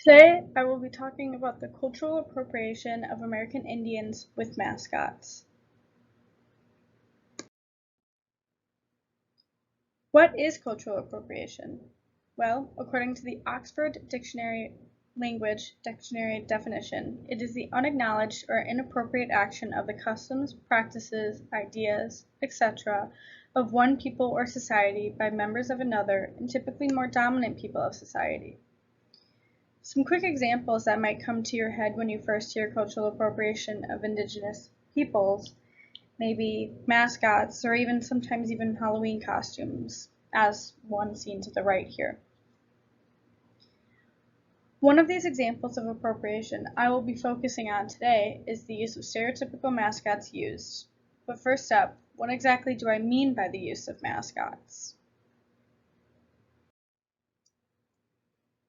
Today, I will be talking about the cultural appropriation of American Indians with mascots. What is cultural appropriation? Well, according to the Oxford Language Dictionary definition, it is the unacknowledged or inappropriate action of the customs, practices, ideas, etc. of one people or society by members of another, and typically more dominant people of society. Some quick examples that might come to your head when you first hear cultural appropriation of indigenous peoples, maybe mascots, or sometimes even Halloween costumes, as one seen to the right here. One of these examples of appropriation I will be focusing on today is the use of stereotypical mascots used. But first up, what exactly do I mean by the use of mascots?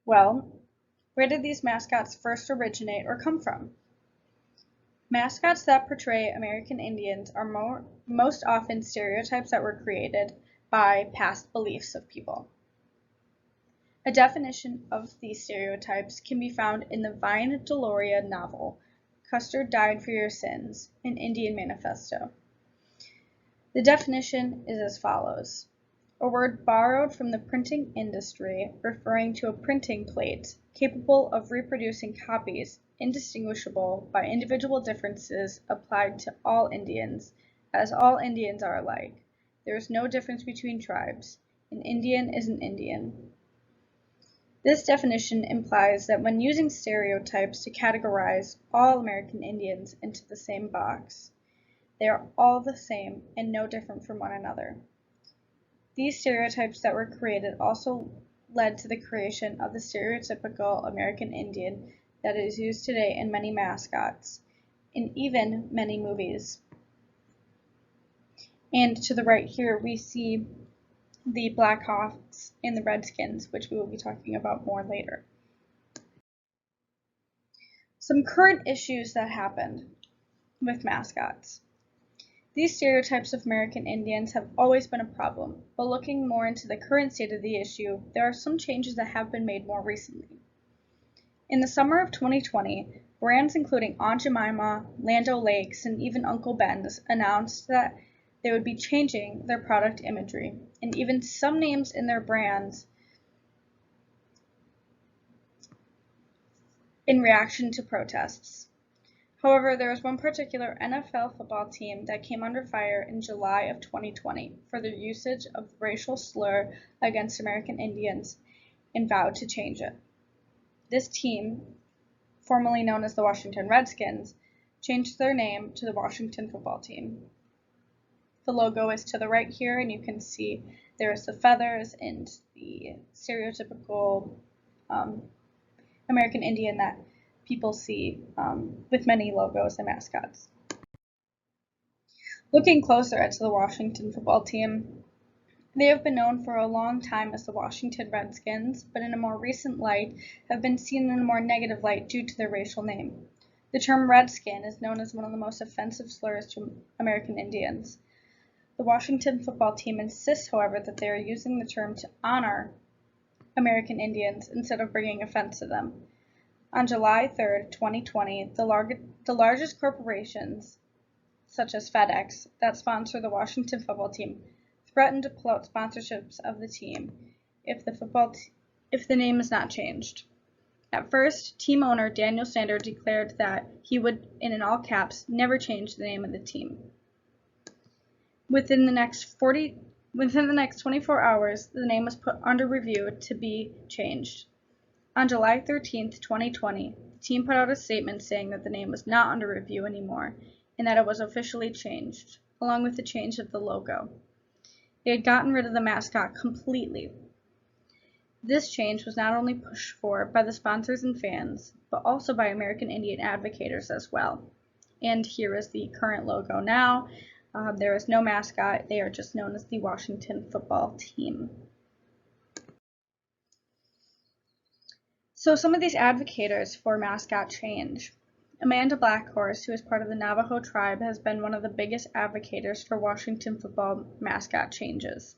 Well, where did these mascots first originate or come from? Mascots that portray American Indians are most often stereotypes that were created by past beliefs of people. A definition of these stereotypes can be found in the Vine Deloria novel, Custer Died for Your Sins, an Indian Manifesto. The definition is as follows: a word borrowed from the printing industry, referring to a printing plate capable of reproducing copies indistinguishable by individual differences applied to all Indians, as all Indians are alike. There is no difference between tribes. An Indian is an Indian. This definition implies that when using stereotypes to categorize all American Indians into the same box, they are all the same and no different from one another. These stereotypes that were created also led to the creation of the stereotypical American Indian that is used today in many mascots, and even many movies. And to the right here, we see the Blackhawks and the Redskins, which we will be talking about more later. Some current issues that happened with mascots. These stereotypes of American Indians have always been a problem, but looking more into the current state of the issue, there are some changes that have been made more recently. In the summer of 2020, brands including Aunt Jemima, Land O'Lakes, and even Uncle Ben's announced that they would be changing their product imagery, and even some names in their brands in reaction to protests. However, there was one particular NFL football team that came under fire in July of 2020 for their usage of the racial slur against American Indians and vowed to change it. This team, formerly known as the Washington Redskins, changed their name to the Washington Football Team. The logo is to the right here, and you can see there's the feathers and the stereotypical American Indian that people see with many logos and mascots. Looking closer at the Washington Football Team, they have been known for a long time as the Washington Redskins, but in a more recent light have been seen in a more negative light due to their racial name. The term Redskin is known as one of the most offensive slurs to American Indians. The Washington Football Team insists, however, that they are using the term to honor American Indians instead of bringing offense to them. On July 3, 2020, the largest corporations, such as FedEx, that sponsor the Washington Football Team, threatened to pull out sponsorships of the team if the name is not changed. At first, team owner Daniel Sander declared that he would, and in all caps, never change the name of the team. Within the next 24 hours, the name was put under review to be changed. On July 13, 2020, the team put out a statement saying that the name was not under review anymore and that it was officially changed, along with the change of the logo. They had gotten rid of the mascot completely. This change was not only pushed for by the sponsors and fans, but also by American Indian advocates as well. And here is the current logo now. There is no mascot. They are just known as the Washington Football Team. So some of these advocates for mascot change. Amanda Blackhorse, who is part of the Navajo tribe, has been one of the biggest advocates for Washington football mascot changes.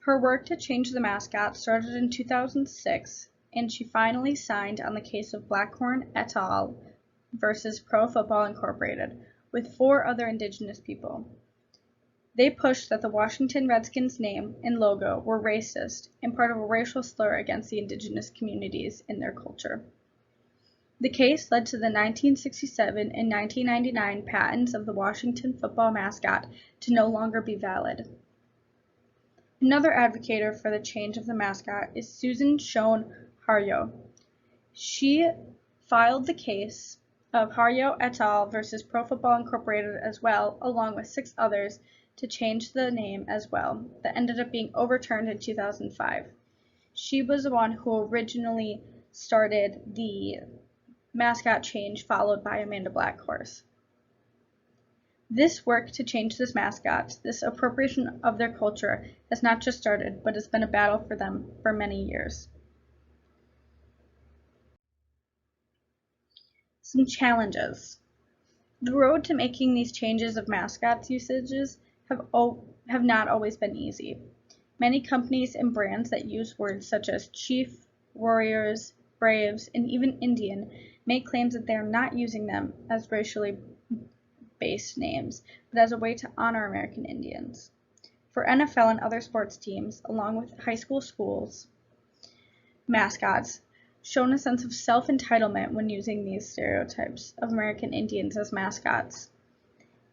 Her work to change the mascot started in 2006 and she finally signed on the case of Blackhorn et al. Versus Pro Football Incorporated with 4 other Indigenous people. They pushed that the Washington Redskins name and logo were racist and part of a racial slur against the Indigenous communities in their culture. The case led to the 1967 and 1999 patents of the Washington football mascot to no longer be valid. Another advocate for the change of the mascot is Susan Schoen Harjo. She filed the case of Harjo et al. Versus Pro Football Incorporated as well, along with 6 others, to change the name as well, that ended up being overturned in 2005. She was the one who originally started the mascot change, followed by Amanda Blackhorse. This work to change this mascot, this appropriation of their culture, has not just started, but has been a battle for them for many years. Some challenges. The road to making these changes of mascots usages have not always been easy. Many companies and brands that use words such as chief, warriors, braves, and even Indian make claims that they are not using them as racially based names, but as a way to honor American Indians. For NFL and other sports teams, along with high schools, mascots, shown a sense of self-entitlement when using these stereotypes of American Indians as mascots.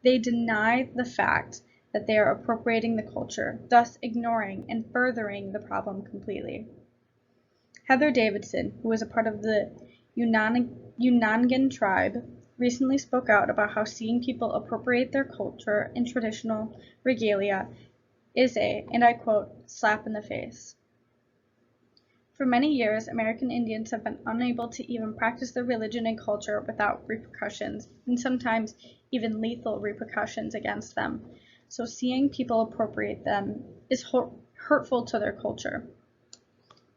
They deny the fact that they are appropriating the culture, thus ignoring and furthering the problem completely. Heather Davidson, who was a part of the Unangan tribe, recently spoke out about how seeing people appropriate their culture and traditional regalia is a, and I quote, slap in the face. For many years, American Indians have been unable to even practice their religion and culture without repercussions, and sometimes even lethal repercussions against them. So seeing people appropriate them is hurtful to their culture.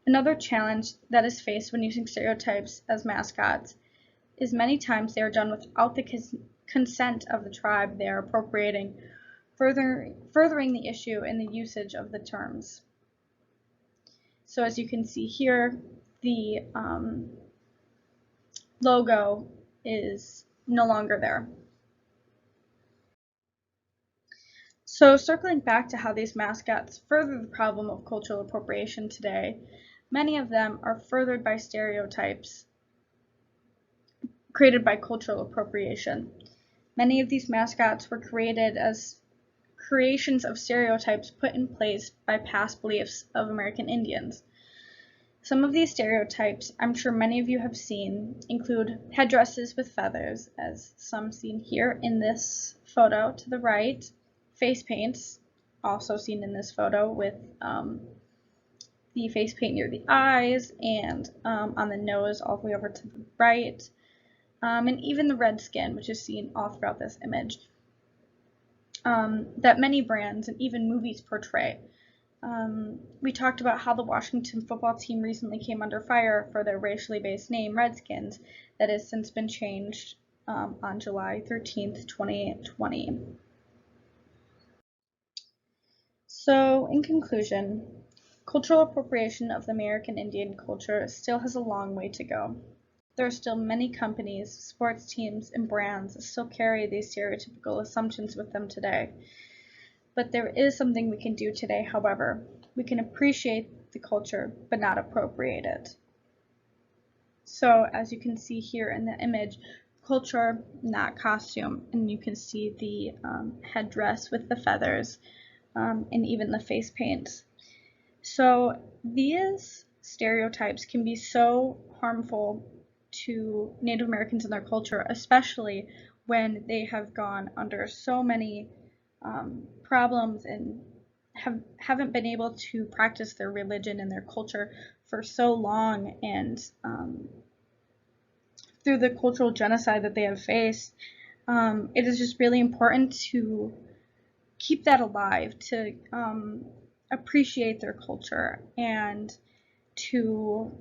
Another challenge that is faced when using stereotypes as mascots is many times they are done without the consent of the tribe they are appropriating, furthering the issue in the usage of the terms. So as you can see here, the logo is no longer there. So circling back to how these mascots further the problem of cultural appropriation today, many of them are furthered by stereotypes created by cultural appropriation. Many of these mascots were created as creations of stereotypes put in place by past beliefs of American Indians. Some of these stereotypes, I'm sure many of you have seen, include headdresses with feathers, as some seen here in this photo to the right, face paints, also seen in this photo with the face paint near the eyes and on the nose all the way over to the right, and even the red skin, which is seen all throughout this image, that many brands and even movies portray. We talked about how the Washington football team recently came under fire for their racially based name, Redskins, that has since been changed on July 13th, 2020. So, in conclusion, cultural appropriation of the American Indian culture still has a long way to go. There are still many companies, sports teams, and brands that still carry these stereotypical assumptions with them today. But there is something we can do today, however. We can appreciate the culture, but not appropriate it. So, as you can see here in the image, culture, not costume, and you can see the headdress with the feathers, and even the face paints. So these stereotypes can be so harmful to Native Americans and their culture, especially when they have gone under so many problems and haven't been able to practice their religion and their culture for so long, and through the cultural genocide that they have faced, it is just really important to keep that alive, to appreciate their culture, and to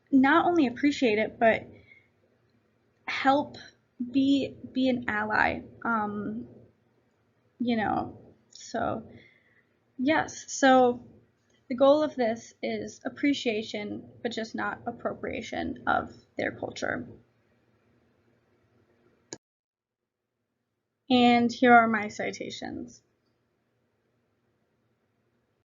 not only appreciate it, but help be an ally, so yes. So The goal of this is appreciation, but just not appropriation of their culture. And here are my citations.